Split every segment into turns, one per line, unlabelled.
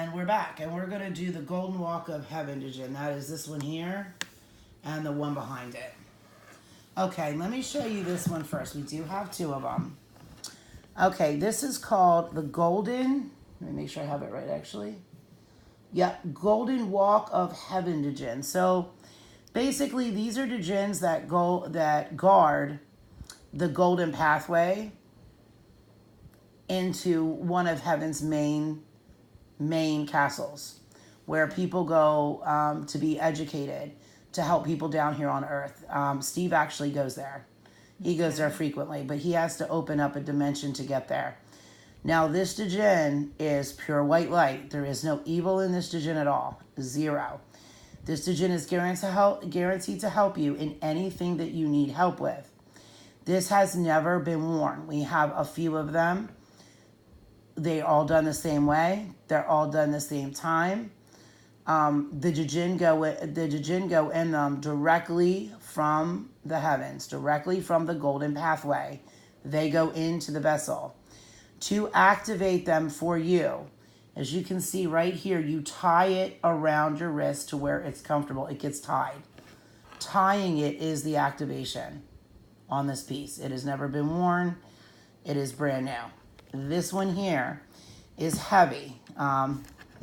And we're back, and we're going to do the Golden Walk of Heaven Djinn. That is this one here and the one behind it. Okay, let me show you this one first. We do have two of them. Okay, this is called the Golden... Let me make sure I have it right, actually. Yep, Golden Walk of Heaven Djinn. So, basically, these are Djinns that guard the Golden Pathway into one of Heaven's main castles, where people go to be educated, to help people down here on Earth. Steve actually goes there. He goes there frequently, but he has to open up a dimension to get there. Now, this Djinn is pure white light. There is no evil in this Djinn at all. Zero. This Djinn is guaranteed to help you in anything that you need help with. This has never been worn. We have a few of them. They're all done the same way. They're all done the same time. The Djinn go in them directly from the heavens, directly from the Golden Pathway. They go into the vessel. To activate them for you, as you can see right here, you tie it around your wrist to where it's comfortable. It gets tied. Tying it is the activation on this piece. It has never been worn. It is brand new. This one here is heavy.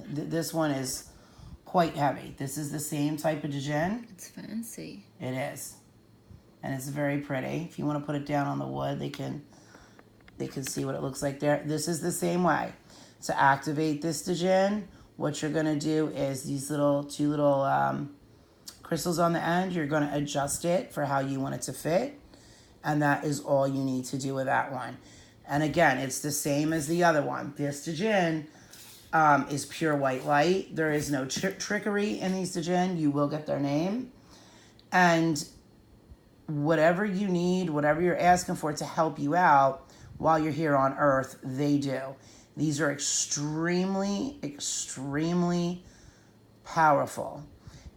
This one is quite heavy. This is the same type of Djinn.
It's fancy.
It is. And it's very pretty. If you want to put it down on the wood, they can see what it looks like there. This is the same way. To activate this Djinn, what you're going to do is these two little crystals on the end, you're going to adjust it for how you want it to fit. And that is all you need to do with that one. And again, it's the same as the other one. This Djinn is pure white light. There is no trickery in these Djinn. You will get their name. And whatever you need, whatever you're asking for to help you out while you're here on Earth, they do. These are extremely, extremely powerful.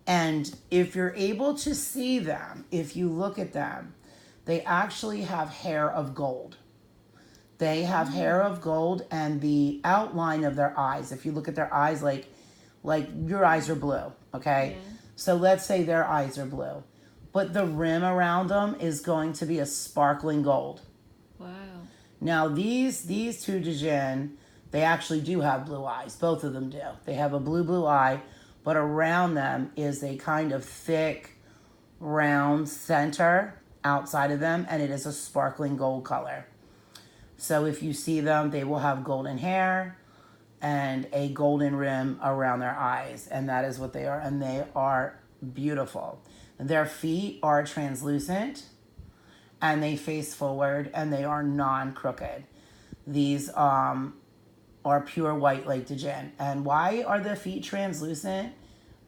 And if you're able to see them, if you look at them, they actually have hair of gold. They have hair of gold, and the outline of their eyes, if you look at their eyes, like your eyes are blue, okay? Yeah. So let's say their eyes are blue. But the rim around them is going to be a sparkling gold.
Wow.
Now, these two Djinn, they actually do have blue eyes. Both of them do. They have a blue eye, but around them is a kind of thick, round center outside of them, and it is a sparkling gold color. So if you see them, they will have golden hair and a golden rim around their eyes, and that is what they are, and they are beautiful. Their feet are translucent, and they face forward, and they are non-crooked. These are pure white light Djinn. And why are the feet translucent?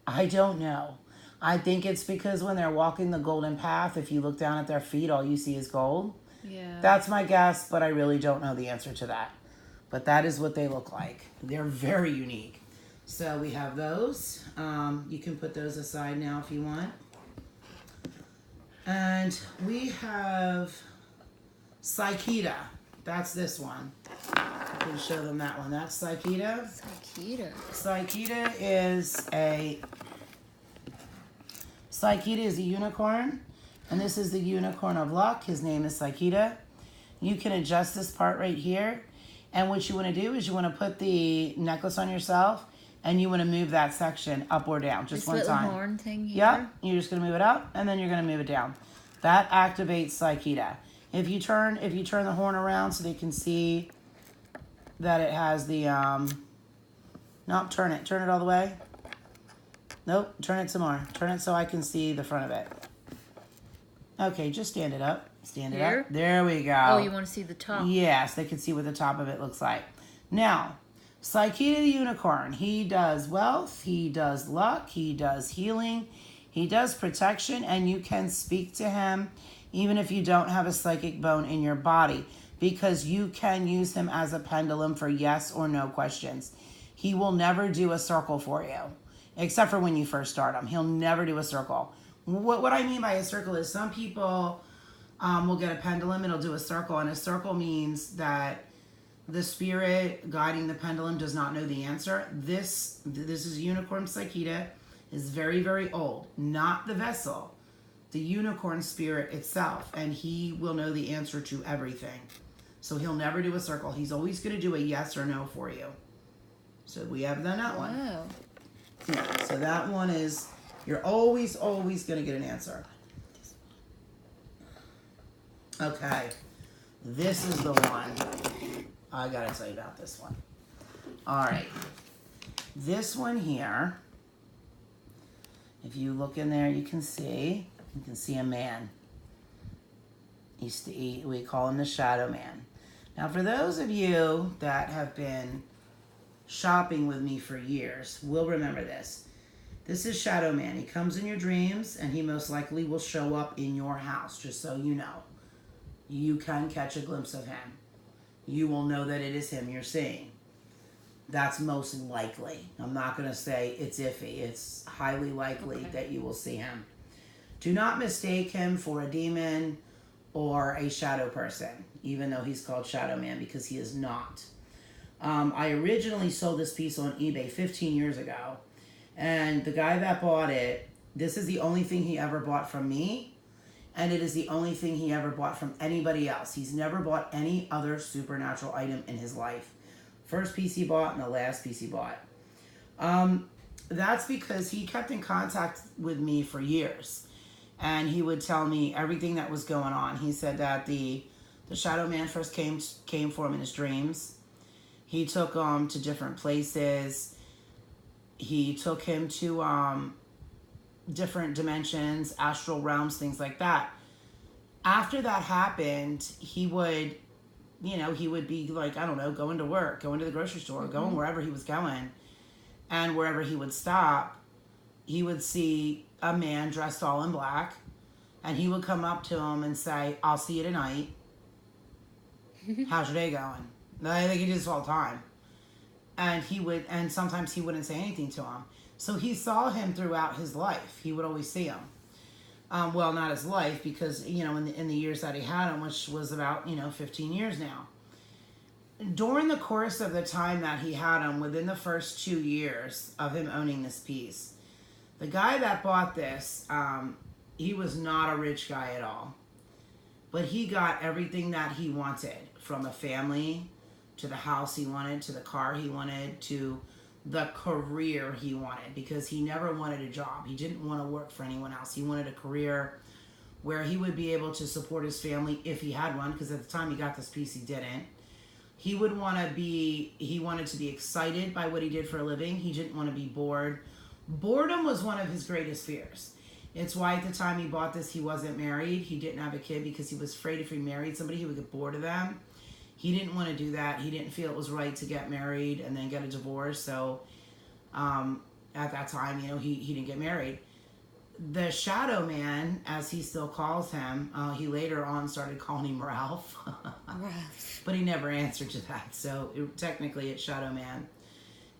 I don't know. I think it's because when they're walking the golden path, if you look down at their feet, all you see is gold.
Yeah.
That's my guess, but I really don't know the answer to that. But that is what they look like. They're very unique. So we have those. You can put those aside now if you want. And we have Psychita. That's this one. I can show them that one. That's Psychita. Psychita is a unicorn. And this is the unicorn of luck. His name is Psychita. You can adjust this part right here. And what you want to do is you want to put the necklace on yourself, and you want to move that section up or down just one time. This
little horn thing here?
Yep. You're just going to move it up, and then you're going to move it down. That activates Psychita. If you turn the horn around so they can see that it has the nope, turn it all the way. Nope, turn it some more. Turn it so I can see the front of it. Okay, just stand it up. Stand it up. There we go.
Oh, you want to see the top?
Yes, they can see what the top of it looks like. Now, Psychita the unicorn, he does wealth, he does luck, he does healing, he does protection, and you can speak to him even if you don't have a psychic bone in your body, because you can use him as a pendulum for yes or no questions. He will never do a circle for you, except for when you first start him. He'll never do a circle. What I mean by a circle is some people will get a pendulum and it'll do a circle, and a circle means that the spirit guiding the pendulum does not know the answer. This is unicorn psycheta, is very, very old. Not the vessel, the unicorn spirit itself. And he will know the answer to everything. So he'll never do a circle. He's always going to do a yes or no for you. So we have done that one.
Wow.
Yeah, so that one is, you're always going to get an answer. Okay. This is the one. I got to tell you about this one. All right. This one here, if you look in there, you can see a man. We call him the Shadow Man. Now, for those of you that have been shopping with me for years will remember this. This is Shadow Man. He comes in your dreams, and he most likely will show up in your house, just so you know. You can catch a glimpse of him. You will know that it is him you're seeing. That's most likely. I'm not going to say it's iffy. It's highly likely that you will see him. Do not mistake him for a demon or a shadow person, even though he's called Shadow Man, because he is not. I originally sold this piece on eBay 15 years ago, and the guy that bought it, this is the only thing he ever bought from me, and it is the only thing he ever bought from anybody else. He's never bought any other supernatural item in his life. First piece he bought and the last piece he bought. That's because he kept in contact with me for years, and he would tell me everything that was going on. He said that the Shadow Man first came for him in his dreams. He took him to different places. He took him to different dimensions, astral realms, things like that. After that happened, he would be like, I don't know, going to work, going to the grocery store, going wherever he was going. And wherever he would stop, he would see a man dressed all in black. And he would come up to him and say, I'll see you tonight. How's your day going? I think he did this all the time. And sometimes he wouldn't say anything to him. So he saw him throughout his life. He would always see him. Well, not his life, because, in the years that he had him, which was about, 15 years now. During the course of the time that he had him, within the first 2 years of him owning this piece, the guy that bought this, he was not a rich guy at all. But he got everything that he wanted, from a family, to the house he wanted, to the car he wanted, to the career he wanted, because he never wanted a job. He didn't want to work for anyone else. He wanted a career where he would be able to support his family if he had one, because at the time he got this piece, he didn't. He wanted to be excited by what he did for a living. He didn't want to be bored. Boredom was one of his greatest fears. It's why at the time he bought this, he wasn't married. He didn't have a kid because he was afraid if he married somebody, he would get bored of them. He didn't want to do that. He didn't feel it was right to get married and then get a divorce. So at that time, he didn't get married. The Shadow Man, as he still calls him, he later on started calling him Ralph.
Ralph.
But he never answered to that. So technically it's Shadow Man.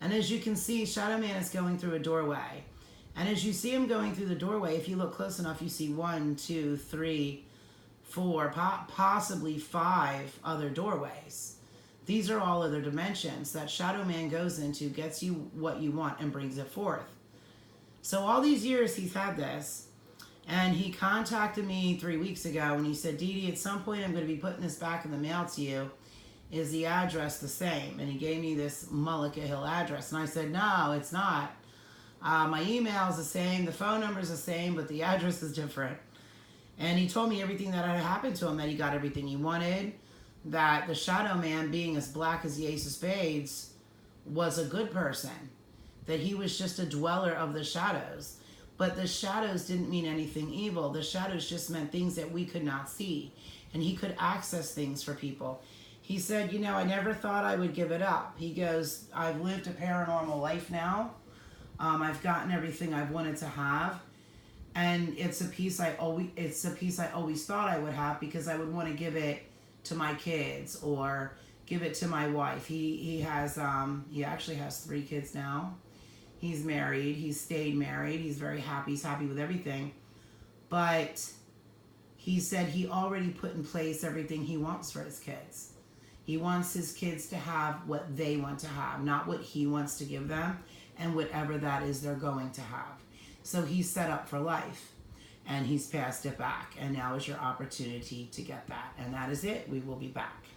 And as you can see, Shadow Man is going through a doorway. And as you see him going through the doorway, if you look close enough, you see 1, 2, 3, 4, possibly 5 other doorways. These are all other dimensions that Shadow Man goes into, gets you what you want, and brings it forth. So all these years he's had this, and he contacted me 3 weeks ago, and he said, Dee Dee, at some point I'm going to be putting this back in the mail to you. Is the address the same? And he gave me this Mullica Hill address, and I said, no, it's not. My email is the same, the phone number is the same, but the address is different. And he told me everything that had happened to him, that he got everything he wanted, that the Shadow Man, being as black as the Ace of Spades, was a good person, that he was just a dweller of the shadows. But the shadows didn't mean anything evil. The shadows just meant things that we could not see. And he could access things for people. He said, I never thought I would give it up. He goes, I've lived a paranormal life now. I've gotten everything I've wanted to have. And it's a piece I always thought I would have, because I would want to give it to my kids or give it to my wife. He actually has 3 kids now. He's married. He's stayed married. He's very happy. He's happy with everything. But he said he already put in place everything he wants for his kids. He wants his kids to have what they want to have, not what he wants to give them, and whatever that is they're going to have. So he's set up for life, and he's passed it back, and now is your opportunity to get that. And that is it. We will be back.